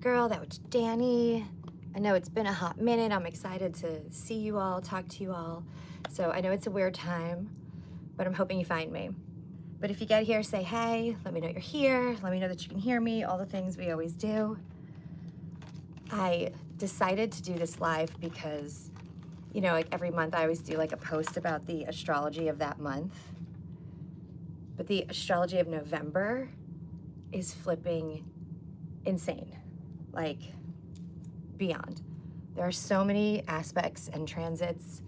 girl, That Witch Dani. I know it's been a hot minute. I'm excited to see you all, talk to you all. So I know it's a weird time, but I'm hoping you find me. But if you get here, say hey, let me know you're here, let me know that you can hear me, all the things we always do. I decided to do this live because, you know, like every month I always do like a post about the astrology of that month. But the astrology of November is flipping insane, like beyond. There are so many aspects and transits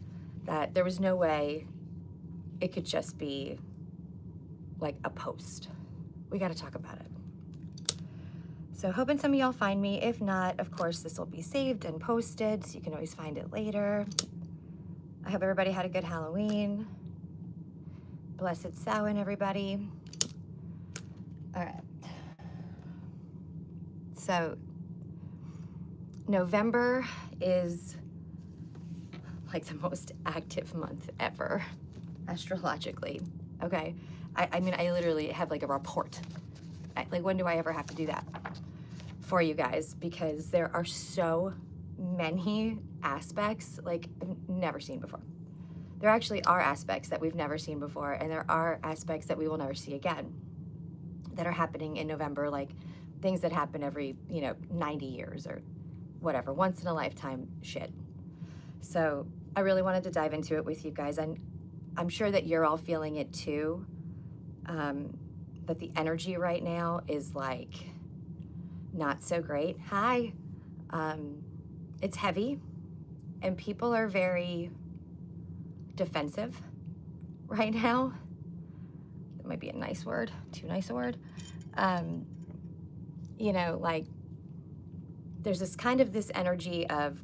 that there was no way it could just be like a post. We got to talk about it. So hoping some of y'all find me. If not, of course, this will be saved and posted, so you can always find it later. I hope everybody had a good Halloween. Blessed Samhain, everybody. All right. So November is like the most active month ever, astrologically, okay? I mean, I literally have like a report. Like, when do I ever have to do that for you guys? Because there are so many aspects like I've never seen before. There actually are aspects that we've never seen before, and there are aspects that we will never see again that are happening in November, like things that happen every, 90 years or whatever, once in a lifetime shit. So I really wanted to dive into it with you guys. I'm sure that you're all feeling it too, that the energy right now is like not so great. Hi. It's heavy, and people are very defensive right now. That might be a nice word, too nice a word. Like there's this energy of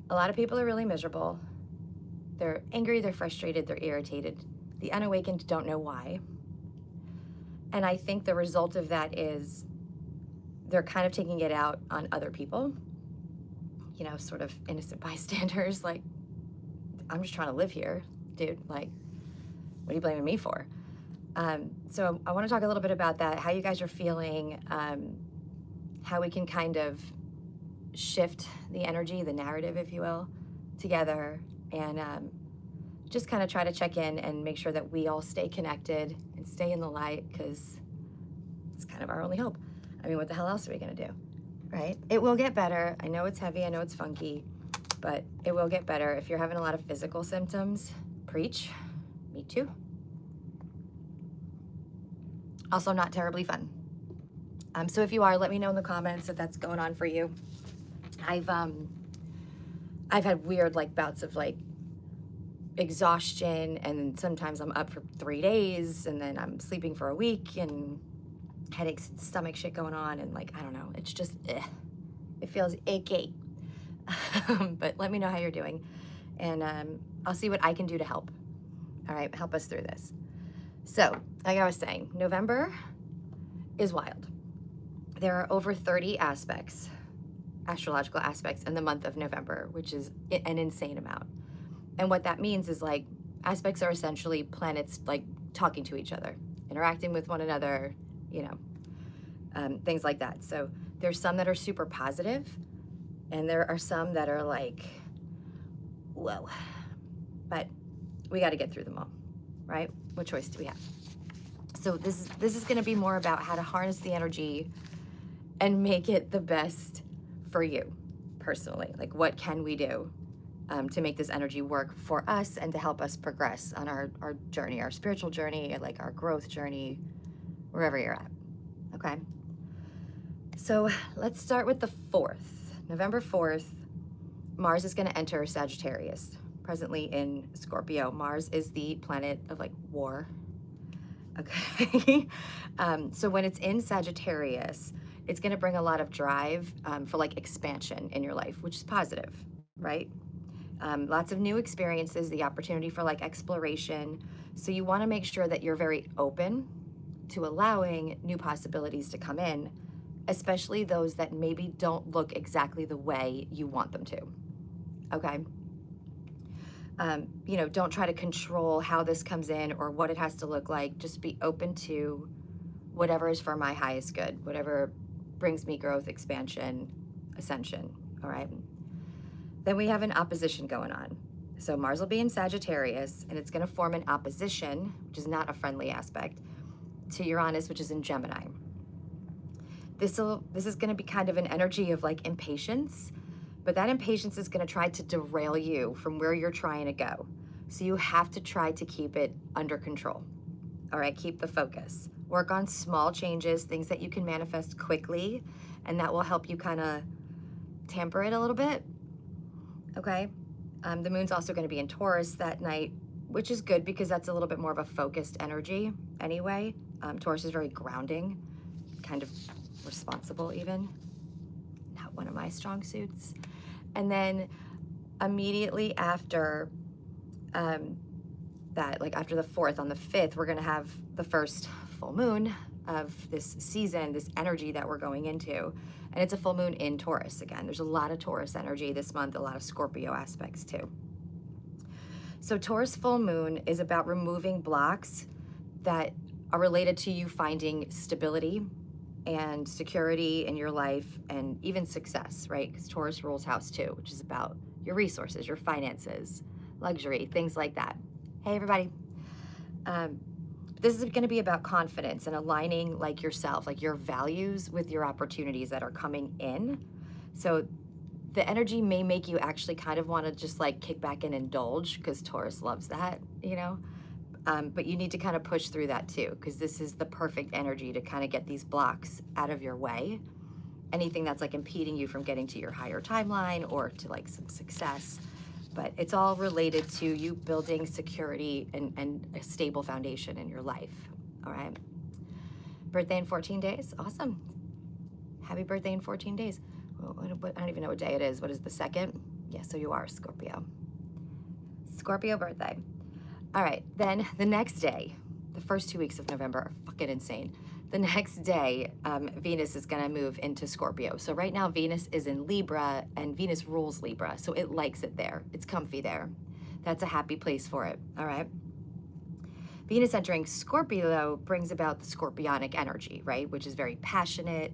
a lot of people are really miserable. They're angry, they're frustrated, they're irritated. The unawakened don't know why. And I think the result of that is they're kind of taking it out on other people, sort of innocent bystanders. Like, I'm just trying to live here, dude. Like, what are you blaming me for? So I want to talk a little bit about that, how you guys are feeling, how we can kind of shift the energy, the narrative, if you will, together, and just kind of try to check in and make sure that we all stay connected and stay in the light, because it's kind of our only hope. I mean, what the hell else are we gonna do, right? It will get better. I know it's heavy, I know it's funky, but it will get better. If you're having a lot of physical symptoms, preach. Me too. Also not terribly fun. So if you are, let me know in the comments if that's going on for you. I've had weird like bouts of like exhaustion, and sometimes I'm up for 3 days, and then I'm sleeping for a week, and headaches and stomach shit going on, and like, I don't know, it's just, it feels achy. But let me know how you're doing, and I'll see what I can do to help. All right, help us through this. So, like I was saying, November is wild. There are over 30 aspects, astrological aspects, in the month of November, which is an insane amount. And what that means is like aspects are essentially planets like talking to each other, interacting with one another, things like that. So there's some that are super positive, and there are some that are like, whoa. But we got to get through them all, right? What choice do we have? So this is going to be more about how to harness the energy and make it the best for you personally. Like, what can we do to make this energy work for us and to help us progress on our journey, our spiritual journey, like our growth journey, wherever you're at, okay? So let's start with the 4th. November 4th, Mars is gonna enter Sagittarius, presently in Scorpio. Mars is the planet of like war, okay? So when it's in Sagittarius, it's gonna bring a lot of drive for like expansion in your life, which is positive, right? Lots of new experiences, the opportunity for like exploration. So you wanna make sure that you're very open to allowing new possibilities to come in, especially those that maybe don't look exactly the way you want them to, okay? Don't try to control how this comes in or what it has to look like. Just be open to whatever is for my highest good, whatever brings me growth, expansion, ascension, all right? Then we have an opposition going on. So Mars will be in Sagittarius, and it's going to form an opposition, which is not a friendly aspect, to Uranus, which is in Gemini. This is going to be kind of an energy of like impatience, but that impatience is going to try to derail you from where you're trying to go. So you have to try to keep it under control. All right, keep the focus. Work on small changes, things that you can manifest quickly, and that will help you kind of tamper it a little bit. Okay. The moon's also going to be in Taurus that night, which is good because that's a little bit more of a focused energy anyway. Taurus is very grounding, kind of responsible even. Not one of my strong suits. And then immediately after that, like after the 4th, on the 5th, we're going to have the first full moon of this season, this energy that we're going into. And it's a full moon in Taurus again. There's a lot of Taurus energy this month, a lot of Scorpio aspects too. So Taurus full moon is about removing blocks that are related to you finding stability and security in your life and even success, right? Because Taurus rules house 2, which is about your resources, your finances, luxury, things like that. Hey, everybody. This is going to be about confidence and aligning like yourself, like your values with your opportunities that are coming in. So the energy may make you actually kind of want to just like kick back and indulge because Taurus loves that, you know, but you need to kind of push through that too, because this is the perfect energy to kind of get these blocks out of your way. Anything that's like impeding you from getting to your higher timeline or to like some success. But it's all related to you building security and a stable foundation in your life, all right? Birthday in 14 days, awesome. Happy birthday in 14 days. I don't even know what day it is. What is the 2nd? Yeah, so you are Scorpio. Scorpio birthday. All right, then the next day, the first 2 weeks of November are fucking insane. The next day, Venus is gonna move into Scorpio. So right now, Venus is in Libra, and Venus rules Libra, so it likes it there. It's comfy there. That's a happy place for it, all right? Venus entering Scorpio, though, brings about the scorpionic energy, right? Which is very passionate.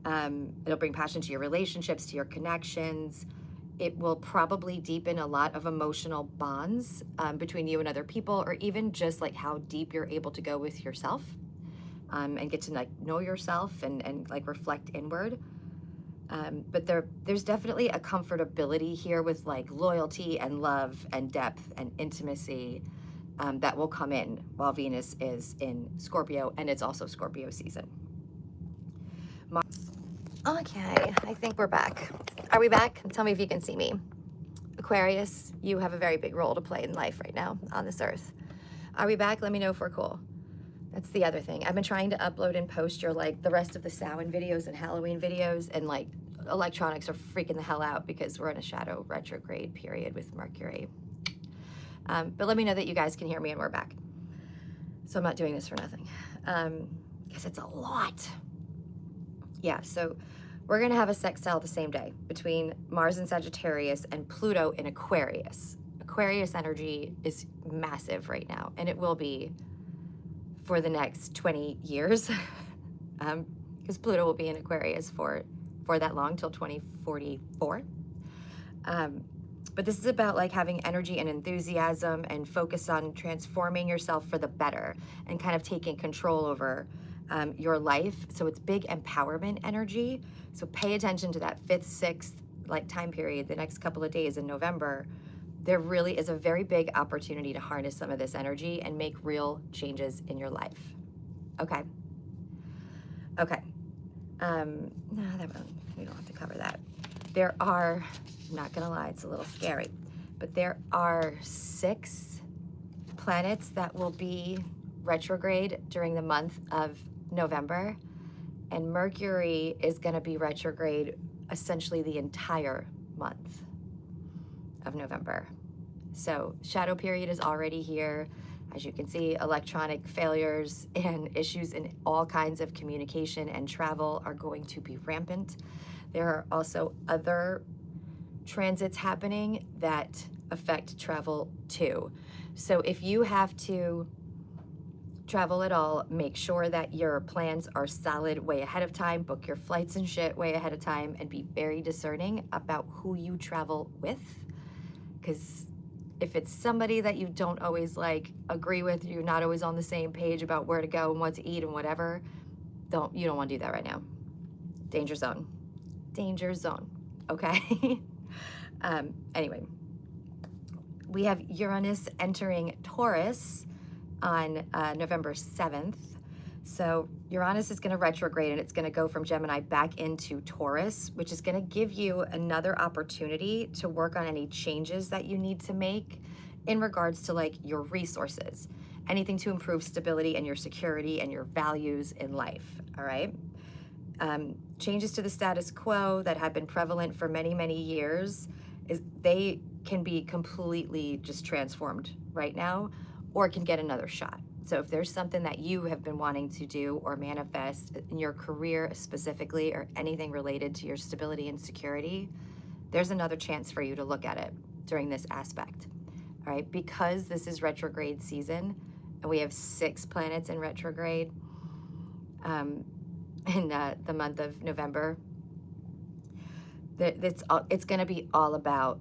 It'll bring passion to your relationships, to your connections. It will probably deepen a lot of emotional bonds between you and other people, or even just like how deep you're able to go with yourself. And get to like know yourself and like reflect inward. But there's definitely a comfortability here with like loyalty and love and depth and intimacy that will come in while Venus is in Scorpio, and it's also Scorpio season. Okay, I think we're back. Are we back? Tell me if you can see me. Aquarius, you have a very big role to play in life right now on this earth. Are we back? Let me know if we're cool. That's the other thing. I've been trying to upload and post your like the rest of the Samhain videos and Halloween videos, and like electronics are freaking the hell out because we're in a shadow retrograde period with Mercury. But let me know that you guys can hear me and we're back. So I'm not doing this for nothing. Because it's a lot. Yeah, so we're gonna have a sextile the same day between Mars in Sagittarius and Pluto in Aquarius. Aquarius energy is massive right now, and it will be for the next 20 years, because Pluto will be in Aquarius for that long, till 2044. But this is about like having energy and enthusiasm and focus on transforming yourself for the better and kind of taking control over your life. So it's big empowerment energy. So pay attention to that 5th, 6th like time period, the next couple of days in November. There really is a very big opportunity to harness some of this energy and make real changes in your life. Okay. Okay. No, we don't have to cover that. There are, I'm not gonna lie, it's a little scary, but there are 6 planets that will be retrograde during the month of November, and Mercury is gonna be retrograde essentially the entire month of November. So shadow period is already here. As you can see, electronic failures and issues in all kinds of communication and travel are going to be rampant. There are also other transits happening that affect travel too. So if you have to travel at all, make sure that your plans are solid way ahead of time. Book your flights and shit way ahead of time, and be very discerning about who you travel with. Because if it's somebody that you don't always like agree with, you're not always on the same page about where to go and what to eat and whatever, you don't want to do that right now. Danger zone. Danger zone. Okay? Anyway, we have Uranus entering Taurus on November 7th. So Uranus is going to retrograde, and it's going to go from Gemini back into Taurus, which is going to give you another opportunity to work on any changes that you need to make in regards to like your resources, anything to improve stability and your security and your values in life. All right. Changes to the status quo that have been prevalent for many, many years, they can be completely just transformed right now, or can get another shot. So if there's something that you have been wanting to do or manifest in your career specifically, or anything related to your stability and security, there's another chance for you to look at it during this aspect. All right, because this is retrograde season, and we have 6 planets in retrograde in the month of November, it's going to be all about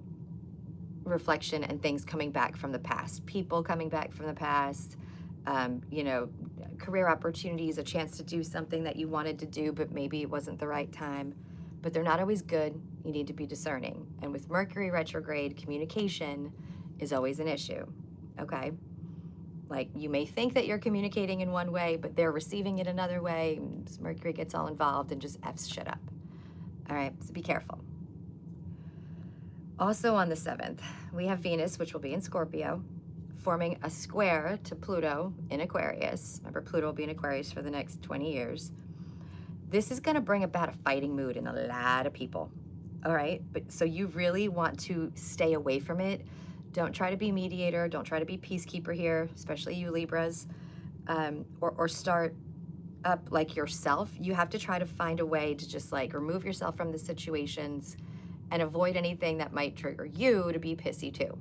reflection and things coming back from the past, people coming back from the past, you know, career opportunities, a chance to do something that you wanted to do, but maybe it wasn't the right time. But they're not always good. You need to be discerning. And with Mercury retrograde, communication is always an issue, okay? Like, you may think that you're communicating in one way, but they're receiving it another way. Mercury gets all involved and just F's shit up. All right, so be careful. Also on the 7th, we have Venus, which will be in Scorpio, forming a square to Pluto in Aquarius. Remember, Pluto will be in Aquarius for the next 20 years. This is going to bring about a fighting mood in a lot of people, all right? But so you really want to stay away from it. Don't try to be mediator. Don't try to be peacekeeper here, especially you Libras, or start up like yourself. You have to try to find a way to just like remove yourself from the situations and avoid anything that might trigger you to be pissy too.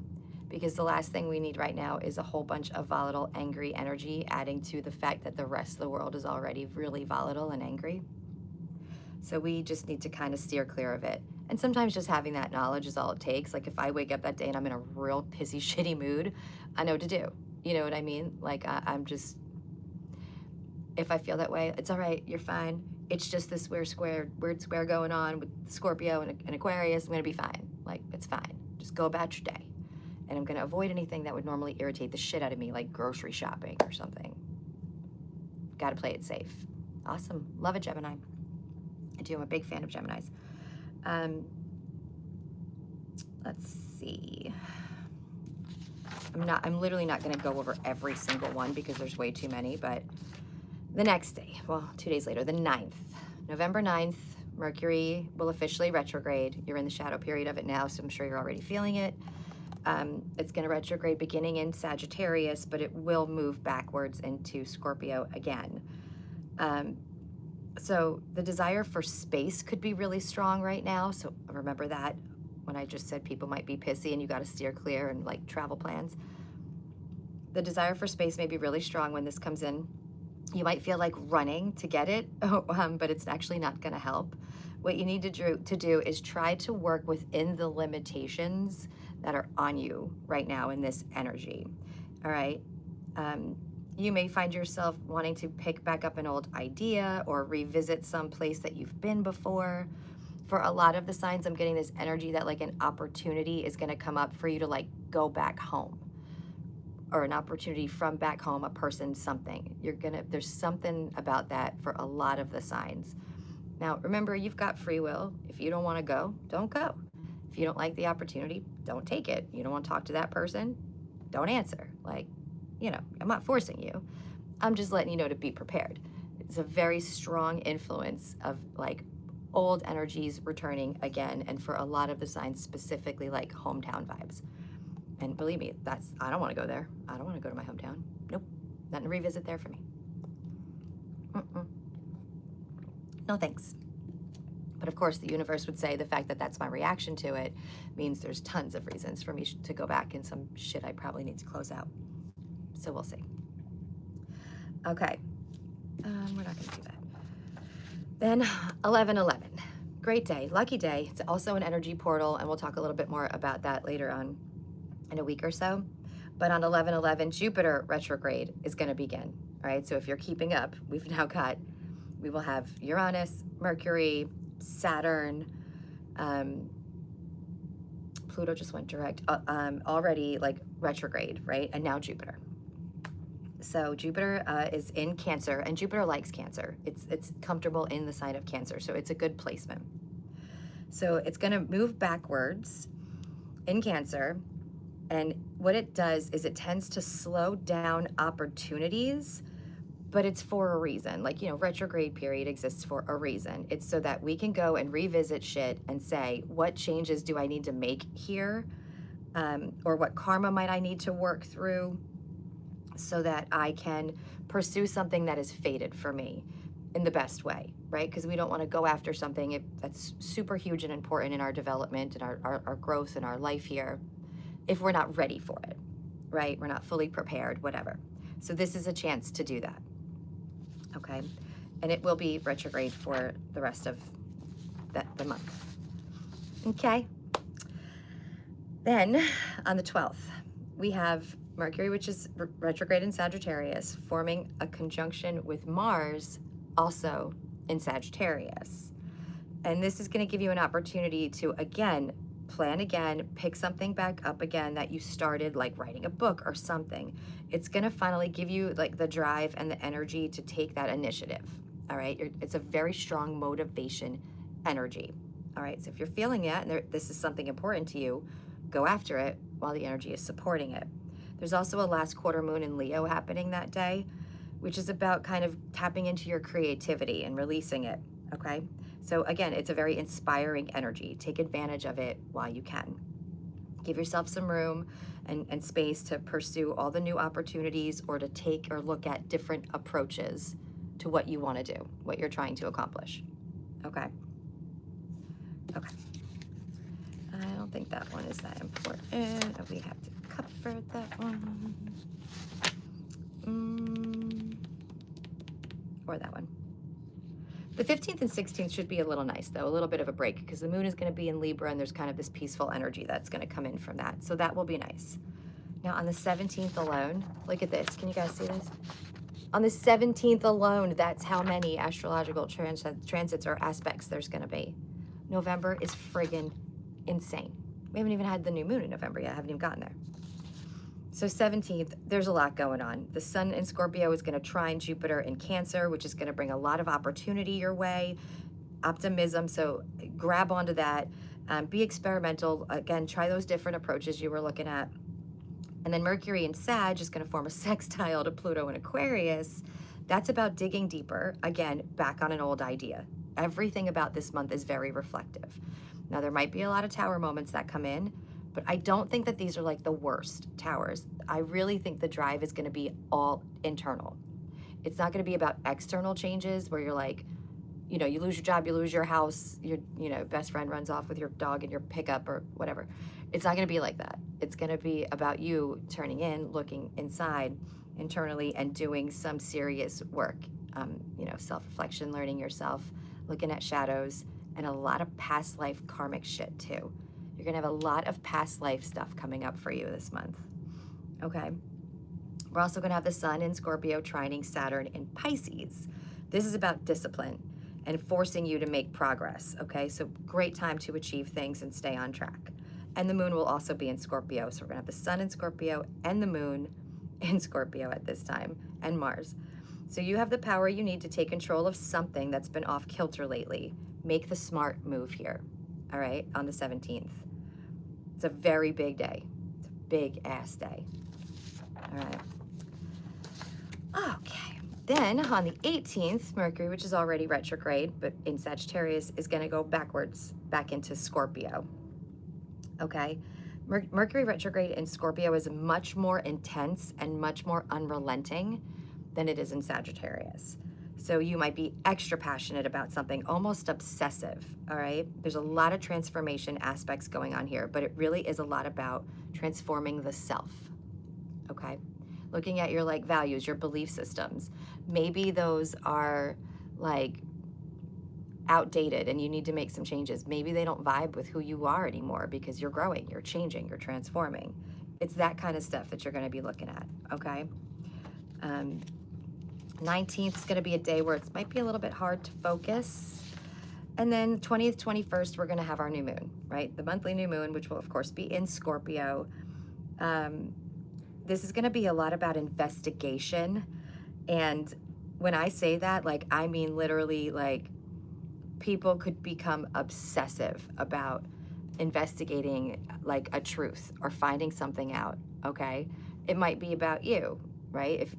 Because the last thing we need right now is a whole bunch of volatile, angry energy, adding to the fact that the rest of the world is already really volatile and angry. So we just need to kind of steer clear of it. And sometimes just having that knowledge is all it takes. Like if I wake up that day and I'm in a real pissy, shitty mood, I know what to do. You know what I mean? Like I'm just, if I feel that way, it's all right, you're fine. It's just this weird square going on with Scorpio and Aquarius. I'm gonna be fine. Like, it's fine. Just go about your day. And I'm gonna avoid anything that would normally irritate the shit out of me, like grocery shopping or something. Gotta play it safe. Awesome, love a Gemini. I do, I'm a big fan of Geminis. Let's see. I'm literally not gonna go over every single one because there's way too many, but the next day, well, 2 days later, the 9th, November 9th, Mercury will officially retrograde. You're in the shadow period of it now, so I'm sure you're already feeling it. It's going to retrograde beginning in Sagittarius, but it will move backwards into Scorpio again. So the desire for space could be really strong right now. So remember that when I just said people might be pissy and you got to steer clear and like travel plans. The desire for space may be really strong when this comes in. You might feel like running to get it, but it's actually not going to help. What you need to do is try to work within the limitations that are on you right now in this energy, all right? You may find yourself wanting to pick back up an old idea or revisit some place that you've been before. For a lot of the signs, I'm getting this energy that like an opportunity is gonna come up for you to like go back home, or an opportunity from back home, a person, something. There's something about that for a lot of the signs. Now, remember, you've got free will. If you don't wanna go, don't go. If you don't like the opportunity, don't take it. You don't wanna talk to that person, don't answer. Like, you know, I'm not forcing you. I'm just letting you know to be prepared. It's a very strong influence of like old energies returning again, and for a lot of the signs, specifically like hometown vibes. And believe me, I don't want to go there. I don't want to go to my hometown. Nope, nothing to revisit there for me. No thanks. But of course, the universe would say the fact that that's my reaction to it means there's tons of reasons for me to go back and some shit I probably need to close out. So we'll see. Okay. We're not going to do that. Then 11/11. Great day, lucky day. It's also an energy portal, and we'll talk a little bit more about that later on in a week or so. But on 11/11, Jupiter retrograde is going to begin. All right. So if you're keeping up, we will have Uranus, Mercury, Saturn, Pluto just went direct, already like retrograde, right? And now Jupiter. So Jupiter is in Cancer, and Jupiter likes Cancer. It's comfortable in the sign of Cancer, so it's a good placement. So it's going to move backwards in Cancer, and what it does is it tends to slow down opportunities, but it's for a reason. Like, retrograde period exists for a reason. It's so that we can go and revisit shit and say, what changes do I need to make here? Or what karma might I need to work through so that I can pursue something that is fated for me in the best way, right? Because we don't want to go after something that's super huge and important in our development and our growth and our life here if we're not ready for it, right? We're not fully prepared, whatever. So this is a chance to do that, okay? And it will be retrograde for the rest of the month, okay? Then on the 12th, we have Mercury, which is retrograde in Sagittarius, forming a conjunction with Mars, also in Sagittarius. And this is going to give you an opportunity to, again, plan again, pick something back up again that you started, like writing a book or something. It's going to finally give you like the drive and the energy to take that initiative. All right. It's a very strong motivation energy. All right. So if you're feeling it and this is something important to you, go after it while the energy is supporting it. There's also a last quarter moon in Leo happening that day, which is about kind of tapping into your creativity and releasing it, okay? So again, it's a very inspiring energy. Take advantage of it while you can. Give yourself some room and space to pursue all the new opportunities or to take or look at different approaches to what you want to do, what you're trying to accomplish, okay? Okay. I don't think that one is that important. We have to cover that one. Or that one. The 15th and 16th should be a little nice, though, a little bit of a break, because the moon is going to be in Libra, and there's kind of this peaceful energy that's going to come in from that. So that will be nice. Now, on the 17th alone, look at this. Can you guys see this? On the 17th alone, that's how many astrological transits or aspects there's going to be. November is friggin' insane. We haven't even had the new moon in November yet. I haven't even gotten there. So 17th, there's a lot going on. The sun in Scorpio is going to trine Jupiter in Cancer, which is going to bring a lot of opportunity your way, optimism. So grab onto that. Be experimental. Again, try those different approaches you were looking at. And then Mercury in Sag is going to form a sextile to Pluto in Aquarius. That's about digging deeper. Again, back on an old idea. Everything about this month is very reflective. Now, there might be a lot of tower moments that come in, but I don't think that these are like the worst towers. I really think the drive is going to be all internal. It's not going to be about external changes where you're like, you lose your job, you lose your house, your best friend runs off with your dog in your pickup or whatever. It's not going to be like that. It's going to be about you turning in, looking inside internally and doing some serious work. Self-reflection, learning yourself, looking at shadows, and a lot of past life karmic shit too. You're gonna have a lot of past life stuff coming up for you this month, okay? We're also gonna have the sun in Scorpio trining Saturn in Pisces. This is about discipline and forcing you to make progress, okay? So great time to achieve things and stay on track. And the moon will also be in Scorpio. So we're gonna have the sun in Scorpio and the moon in Scorpio at this time, and Mars. So you have the power you need to take control of something that's been off kilter lately. Make the smart move here, all right, on the 17th. It's a very big day. It's a big ass day. All right. Okay. Then on the 18th, Mercury, which is already retrograde, but in Sagittarius, is going to go backwards, back into Scorpio. Okay. Mercury retrograde in Scorpio is much more intense and much more unrelenting than it is in Sagittarius. So you might be extra passionate about something, almost obsessive, all right? There's a lot of transformation aspects going on here, but it really is a lot about transforming the self, okay? looking at your like values, your belief systems. Maybe those are like outdated and you need to make some changes. Maybe they don't vibe with who you are anymore because you're growing, you're changing, you're transforming. It's that kind of stuff that you're going to be looking at, okay? 19th is going to be a day where it might be a little bit hard to focus. And then 20th, 21st, we're going to have our new moon, right? The monthly new moon, which will, of course, be in Scorpio. This is going to be a lot about investigation. And when I say that, like, I mean literally, like, people could become obsessive about investigating, like, a truth or finding something out, okay? It might be about you, right? If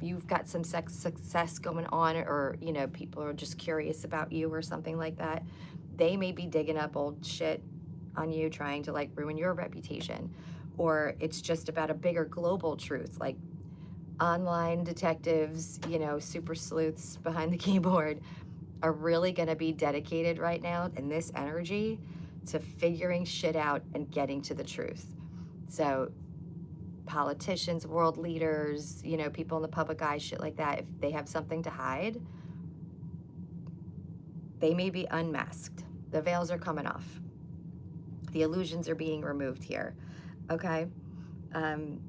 you've got some success going on, or, you know, people are just curious about you or something like that, they may be digging up old shit on you, trying to like ruin your reputation. Or it's just about a bigger global truth, like online detectives, you know, super sleuths behind the keyboard are really going to be dedicated right now in this energy to figuring shit out and getting to the truth. So politicians, world leaders, you know, people in the public eye, shit like that, if they have something to hide, they may be unmasked. The veils are coming off. The illusions are being removed here, okay? It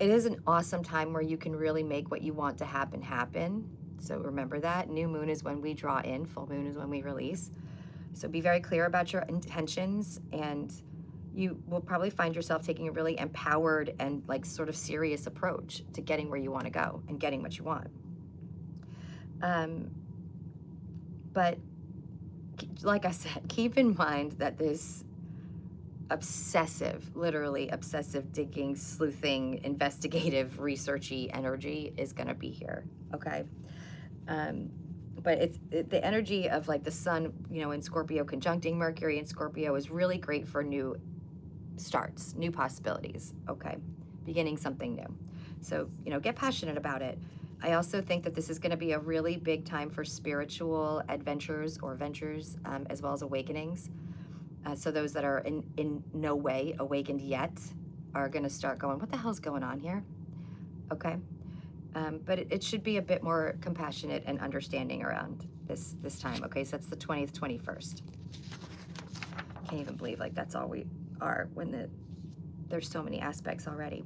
is an awesome time where you can really make what you want to happen, happen. So remember that. New moon is when we draw in, full moon is when we release. So be very clear about your intentions, and you will probably find yourself taking a really empowered and like sort of serious approach to getting where you want to go and getting what you want. But like I said, keep in mind that this obsessive, literally obsessive digging, sleuthing, investigative, researchy energy is going to be here, okay? But it's the energy of like the sun, you know, in Scorpio conjuncting Mercury in Scorpio is really great for new starts, new possibilities, okay? Beginning something new. So, you know, get passionate about it. I also think that this is going to be a really big time for spiritual adventures or ventures, as well as awakenings. So those that are in no way awakened yet are going to start going, what the hell's going on here? Okay. But it should be a bit more compassionate and understanding around this time. Okay, so that's the 20th, 21st. Can't even believe like that's all we are when there's so many aspects already.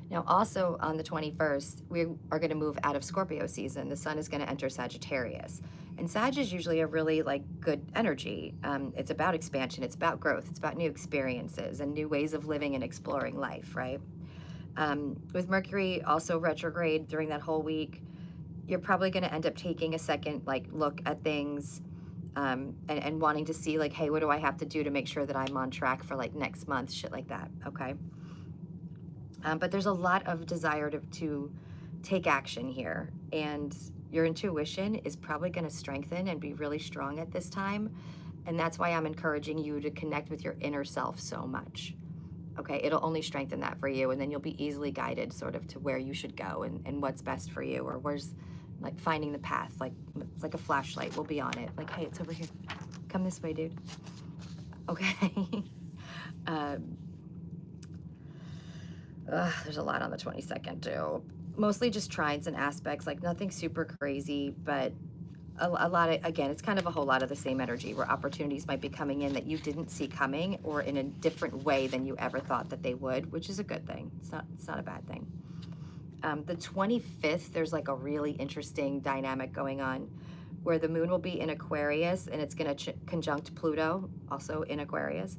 Now also on the 21st, we are going to move out of Scorpio season. The sun is going to enter Sagittarius. And Sag is usually a really like good energy. It's about expansion, it's about growth, it's about new experiences and new ways of living and exploring life, right? With Mercury also retrograde during that whole week, you're probably going to end up taking a second like look at things, and wanting to see like, hey, what do I have to do to make sure that I'm on track for like next month, shit like that, okay? But there's a lot of desire to take action here, and your intuition is probably going to strengthen and be really strong at this time, and that's why I'm encouraging you to connect with your inner self so much. Okay, it'll only strengthen that for you, and then you'll be easily guided sort of to where you should go and what's best for you, or where's like finding the path, like it's like a flashlight, we'll be on it. Like, hey, it's over here. Come this way, dude. Okay. There's a lot on the 22nd too. Mostly just trines and aspects, like nothing super crazy, but a lot of, again, it's kind of a whole lot of the same energy where opportunities might be coming in that you didn't see coming, or in a different way than you ever thought that they would, which is a good thing. It's not a bad thing. The 25th, there's like a really interesting dynamic going on where the moon will be in Aquarius, and it's going to conjunct Pluto, also in Aquarius.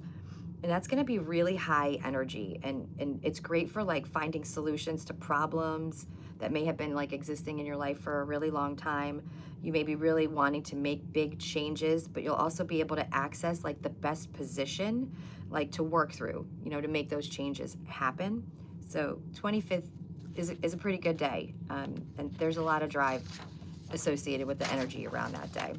And that's going to be really high energy, and it's great for like finding solutions to problems that may have been like existing in your life for a really long time. You may be really wanting to make big changes, but you'll also be able to access like the best position, like to work through, you know, to make those changes happen. So 25th is a pretty good day, and there's a lot of drive associated with the energy around that day.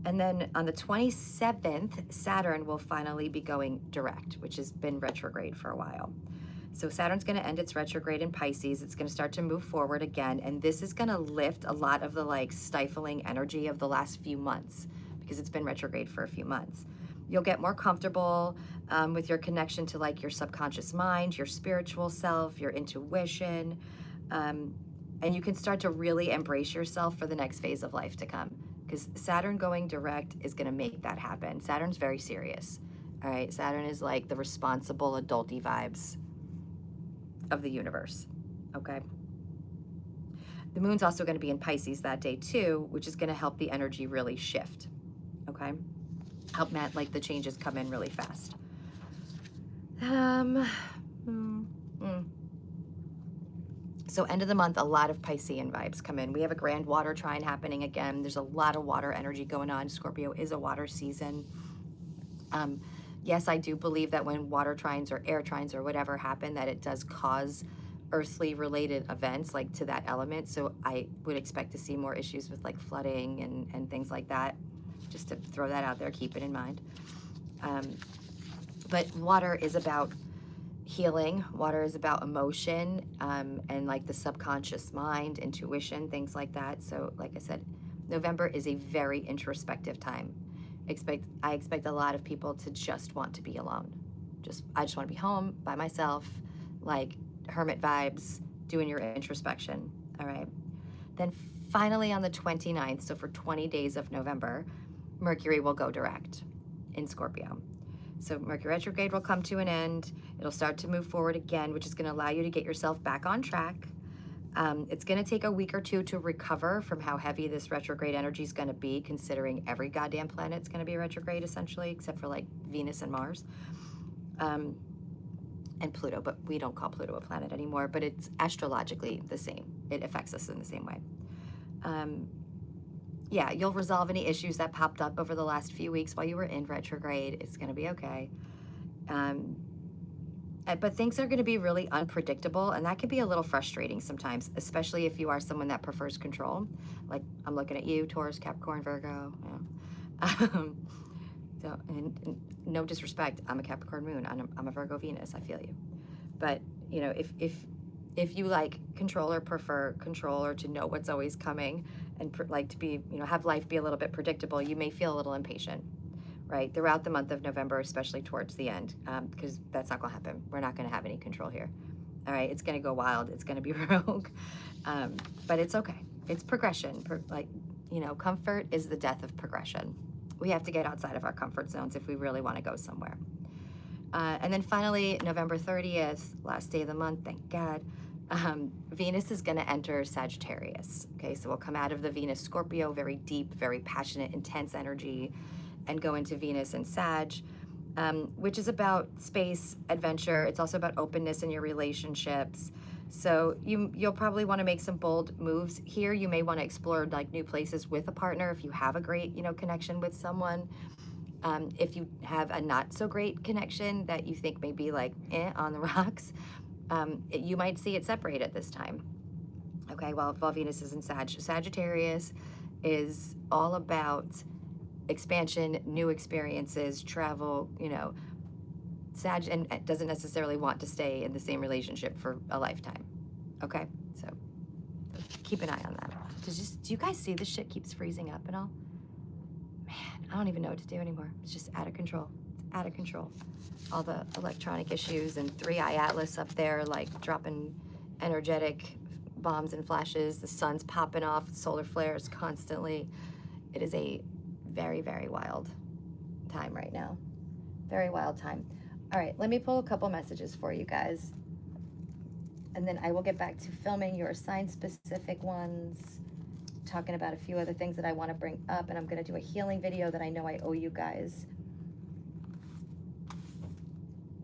And then on the 27th, Saturn will finally be going direct, which has been retrograde for a while. So Saturn's going to end its retrograde in Pisces. It's going to start to move forward again. And this is going to lift a lot of the like stifling energy of the last few months, because it's been retrograde for a few months. You'll get more comfortable with your connection to like your subconscious mind, your spiritual self, your intuition. And you can start to really embrace yourself for the next phase of life to come. Because Saturn going direct is going to make that happen. Saturn's very serious. All right. Saturn is like the responsible adulty vibes of the universe. Okay. The moon's also going to be in Pisces that day too, which is going to help the energy really shift. Okay. Help like the changes come in really fast. So end of the month, a lot of Piscean vibes come in. We have a grand water trine happening again. There's a lot of water energy going on. Scorpio is a water season. Yes, I do believe that when water trines or air trines or whatever happen, that it does cause earthly related events like to that element. So I would expect to see more issues with like flooding and things like that. Just to throw that out there, keep it in mind. But water is about healing. Water is about emotion and like the subconscious mind, intuition, things like that. So like I said, November is a very introspective time. I expect a lot of people to just want to be alone. I just want to be home by myself, like hermit vibes, doing your introspection. All right. Then finally on the 29th, so for 20 days of November, Mercury will go direct in Scorpio. So Mercury retrograde will come to an end. It'll start to move forward again, which is going to allow you to get yourself back on track. It's going to take a week or two to recover from how heavy this retrograde energy is going to be, considering every goddamn planet's going to be retrograde essentially, except for like Venus and Mars and Pluto. But we don't call Pluto a planet anymore, but it's astrologically the same. It affects us in the same way. Yeah, you'll resolve any issues that popped up over the last few weeks while you were in retrograde. It's going to be okay. But things are going to be really unpredictable, and that can be a little frustrating sometimes, especially if you are someone that prefers control. Like I'm looking at you, Taurus, Capricorn, Virgo. And no disrespect, I'm a Capricorn moon. I'm a Virgo Venus. I feel you. But you know, if you like control or prefer control or to know what's always coming and like to be, you know, have life be a little bit predictable, you may feel a little impatient, right? Throughout the month of November, especially towards the end, because that's not going to happen. We're not going to have any control here. All right, it's going to go wild. It's going to be rogue, but it's okay. It's progression. Like, you know, comfort is the death of progression. We have to get outside of our comfort zones if we really want to go somewhere. And then finally, November 30th, last day of the month, thank God, Venus is going to enter Sagittarius. Okay, so we'll come out of the Venus Scorpio, very deep, very passionate, intense energy, and go into Venus and Sag, which is about space, adventure. It's also about openness in your relationships. So you'll probably want to make some bold moves here. You may want to explore like new places with a partner if you have a great, you know, connection with someone. If you have a not so great connection that you think may be like on the rocks, you might see it separate at this time. Okay, while Venus is in Sagittarius is all about expansion, new experiences, travel, you know. Sag and doesn't necessarily want to stay in the same relationship for a lifetime. Okay, so keep an eye on that. Do you guys see this shit keeps freezing up and all? Man, I don't even know what to do anymore. It's just out of control. It's out of control. All the electronic issues and 3i Atlas up there, like dropping energetic bombs and flashes. The sun's popping off, solar flares constantly. It is a very, very wild time right now. Very wild time. All right, let me pull a couple messages for you guys. And then I will get back to filming your sign-specific ones, talking about a few other things that I want to bring up, and I'm going to do a healing video that I know I owe you guys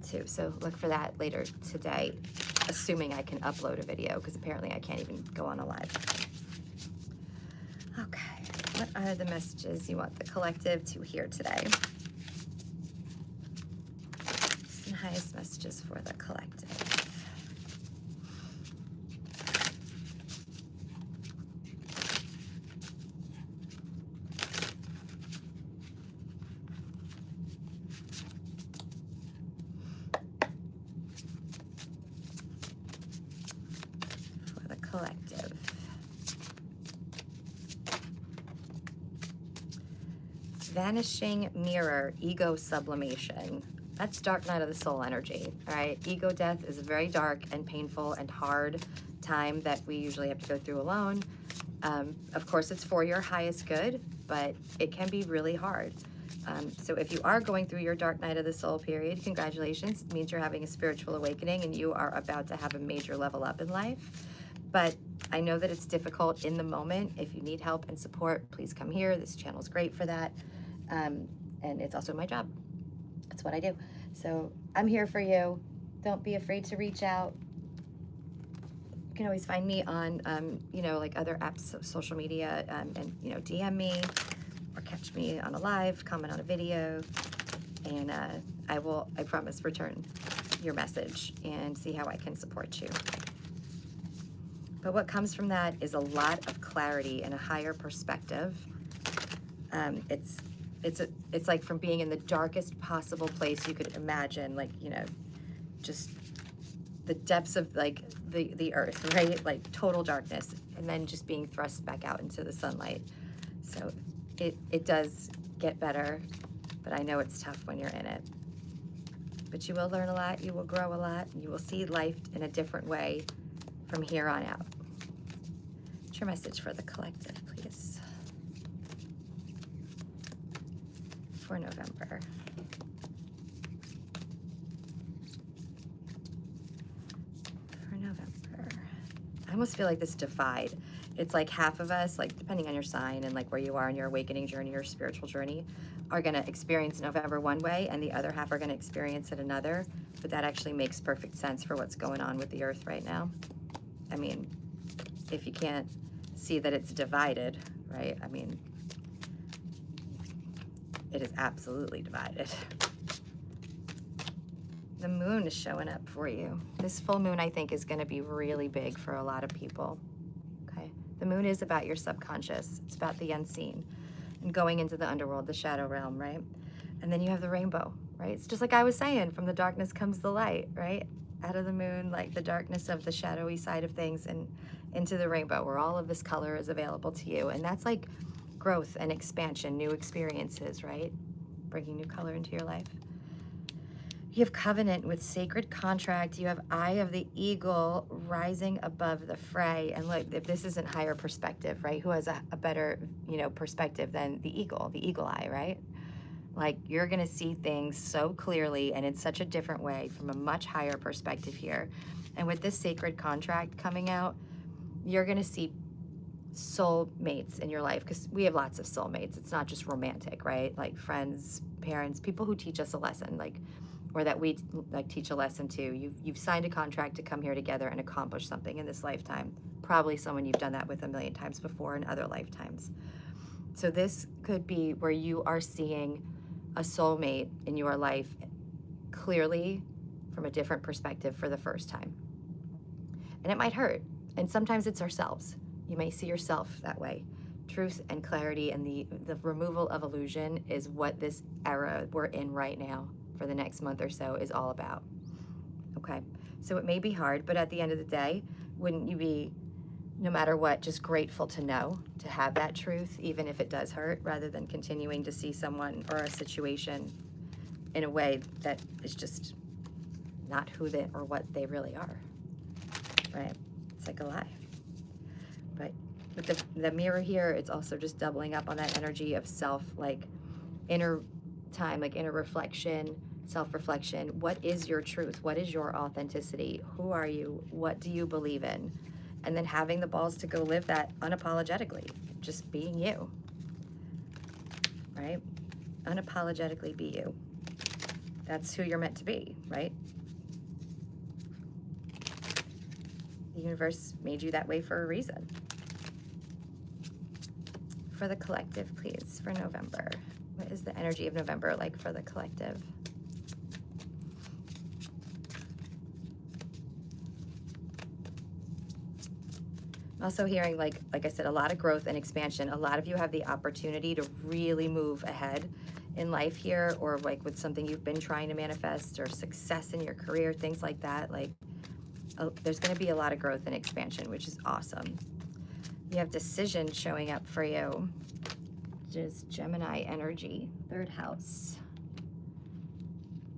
too. So look for that later today, assuming I can upload a video, because apparently I can't even go on a live. Okay, what are the messages you want the collective to hear today? Some highest messages for the collective. vanishing mirror, ego sublimation. That's dark night of the soul energy, all right? Ego death is a very dark and painful and hard time that we usually have to go through alone. Of course, it's for your highest good, but it can be really hard. So if you are going through your dark night of the soul period, congratulations. It means you're having a spiritual awakening and you are about to have a major level up in life. But I know that it's difficult in the moment. If you need help and support, please come here. This channel is great for that. And it's also my job. That's what I do. So I'm here for you. Don't be afraid to reach out. You can always find me on, you know, like other apps, social media, and, you know, DM me or catch me on a live, comment on a video, and I promise, return your message and see how I can support you. But what comes from that is a lot of clarity and a higher perspective. It's like from being in the darkest possible place you could imagine, like, you know, just the depths of like the earth, right? Like total darkness, and then just being thrust back out into the sunlight. So it does get better, but I know it's tough when you're in it. But you will learn a lot, you will grow a lot, and you will see life in a different way from here on out. What's your message for the collective, please? For November. For November. I almost feel like this divide. It's like half of us, like depending on your sign and like where you are in your awakening journey or spiritual journey, are gonna experience November one way and the other half are gonna experience it another. But that actually makes perfect sense for what's going on with the earth right now. I mean, if you can't see that it's divided, right? I mean, it is absolutely divided. The moon is showing up for you. This full moon, I think, is gonna be really big for a lot of people, okay? The moon is about your subconscious. It's about the unseen and going into the underworld, the shadow realm, right? And then you have the rainbow, right? It's just like I was saying, from the darkness comes the light, right? Out of the moon, like the darkness of the shadowy side of things, and into the rainbow where all of this color is available to you. And that's like growth and expansion, new experiences, right? Bringing new color into your life. You have covenant with sacred contract. You have eye of the eagle rising above the fray. And look, if this isn't higher perspective, right? Who has a better, you know, perspective than the eagle eye, right? Like you're gonna see things so clearly and in such a different way from a much higher perspective here. And with this sacred contract coming out, you're gonna see soulmates in your life, because we have lots of soulmates. It's not just romantic, right? Like friends, parents, people who teach us a lesson, like, or that we like teach a lesson to. You've signed a contract to come here together and accomplish something in this lifetime. Probably someone you've done that with a million times before in other lifetimes. So this could be where you are seeing a soulmate in your life clearly from a different perspective for the first time. And it might hurt. And sometimes it's ourselves. You may see yourself that way. Truth and clarity and the removal of illusion is what this era we're in right now for the next month or so is all about. Okay, so it may be hard, but at the end of the day, wouldn't you be, no matter what, just grateful to know, to have that truth, even if it does hurt, rather than continuing to see someone or a situation in a way that is just not who they or what they really are, right? It's like a lie. But with the mirror here, it's also just doubling up on that energy of self, like inner time, like inner reflection, self-reflection. What is your truth? What is your authenticity? Who are you? What do you believe in? And then having the balls to go live that unapologetically, just being you, right? Unapologetically be you. That's who you're meant to be, right? The universe made you that way for a reason. For the collective, please, for November. What is the energy of November like for the collective? I'm also hearing, like I said, a lot of growth and expansion. A lot of you have the opportunity to really move ahead in life here, or like with something you've been trying to manifest, or success in your career, things like that. Like, there's going to be a lot of growth and expansion, which is awesome. You have decision showing up for you. Next is Gemini energy, 3rd house.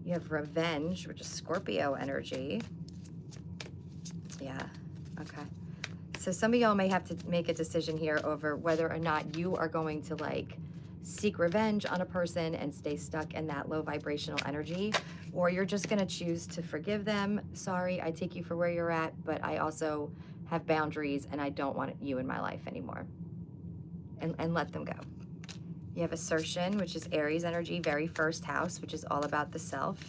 You have revenge, which is Scorpio energy. Yeah, okay. So some of y'all may have to make a decision here over whether or not you are going to like seek revenge on a person and stay stuck in that low vibrational energy, or you're just gonna choose to forgive them. Sorry, I take you for where you're at, but I also have boundaries and I don't want you in my life anymore. And let them go. You have assertion, which is Aries energy, very 1st house, which is all about the self.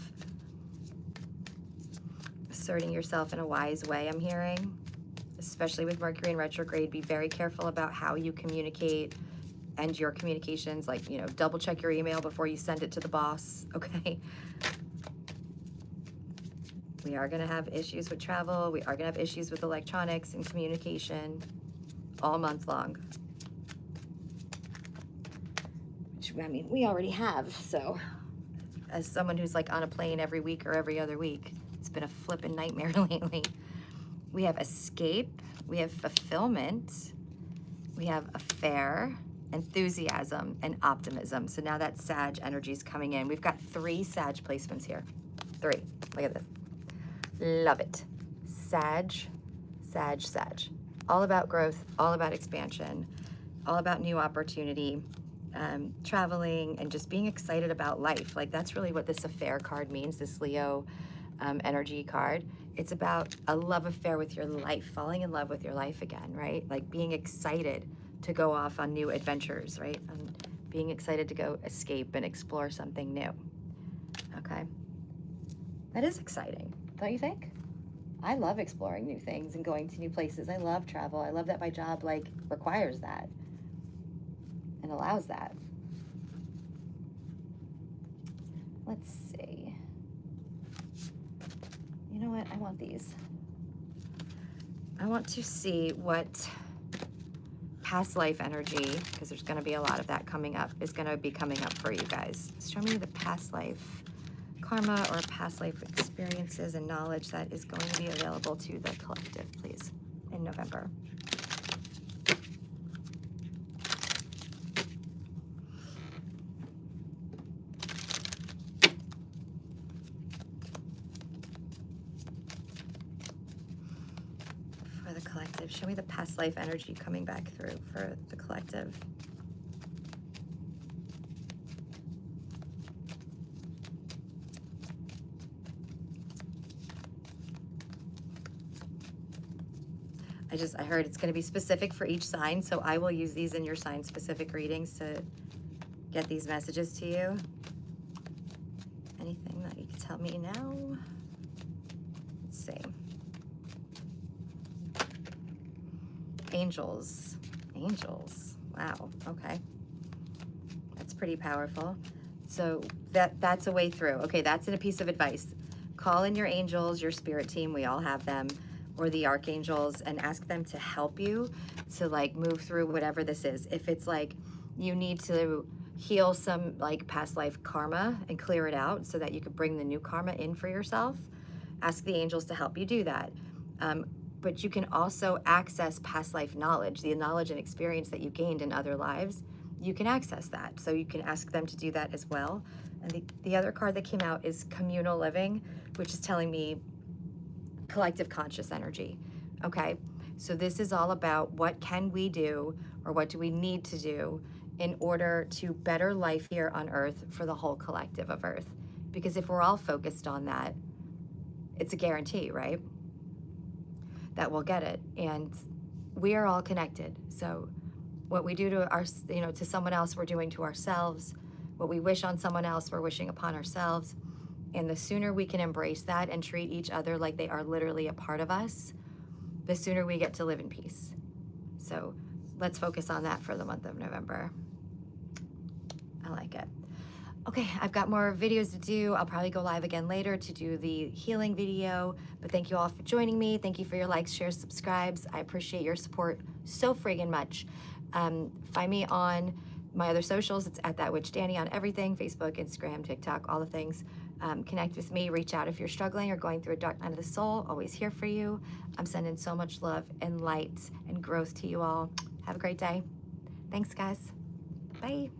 Asserting yourself in a wise way, I'm hearing. Especially with Mercury in retrograde, be very careful about how you communicate and your communications, like, you know, double check your email before you send it to the boss, okay? We are gonna have issues with travel. We are gonna have issues with electronics and communication all month long. Which, I mean, we already have, so as someone who's like on a plane every week or every other week, it's been a flippin' nightmare lately. We have escape, we have fulfillment, we have affair, enthusiasm, and optimism. So now that Sag energy is coming in. We've got 3 Sag placements here. 3. Look at this. Love it. Sag, Sag, Sag. All about growth, all about expansion, all about new opportunity, traveling, and just being excited about life. Like, that's really what this affair card means, this Leo energy card. It's about a love affair with your life, falling in love with your life again, right? Like being excited to go off on new adventures, right? Being excited to go escape and explore something new, okay? That is exciting, don't you think? I love exploring new things and going to new places. I love travel. I love that my job like requires that and allows that. Let's see. You know what? I want these. I want to see what past life energy, because there's going to be a lot of that coming up, is going to be coming up for you guys. Show me the past life karma or past life experiences and knowledge that is going to be available to the collective, please, in November. For the collective, show me the past life energy coming back through for the collective. I heard it's going to be specific for each sign, so I will use these in your sign-specific readings to get these messages to you. Anything that you can tell me now? Let's see. Angels. Angels. Wow. Okay. That's pretty powerful. So that's a way through. Okay, that's in a piece of advice. Call in your angels, your spirit team. We all have them. Or the archangels, and ask them to help you to like move through whatever this is. If it's like you need to heal some like past life karma and clear it out so that you could bring the new karma in for yourself, ask the angels to help you do that. But you can also access past life knowledge, the knowledge and experience that you gained in other lives. You can access that. So you can ask them to do that as well. And the other card that came out is communal living, which is telling me collective conscious energy. Okay, so this is all about what can we do or what do we need to do in order to better life here on earth for the whole collective of earth. Because if we're all focused on that, it's a guarantee, right, that we'll get it. And we are all connected. So what we do to our, to someone else, we're doing to ourselves. What we wish on someone else, we're wishing upon ourselves. And the sooner we can embrace that and treat each other like they are literally a part of us, the sooner we get to live in peace. So let's focus on that for the month of November. I like it. Okay, I've got more videos to do. I'll probably go live again later to do the healing video. But thank you all for joining me. Thank you for your likes, shares, subscribes. I appreciate your support so friggin' much. Find me on my other socials. It's at That Witch Dani on everything, Facebook, Instagram, TikTok, all the things. Connect with me, reach out if you're struggling or going through a dark night of the soul. Always here for you. I'm sending so much love and light and growth to you all. Have a great day. Thanks, guys. Bye.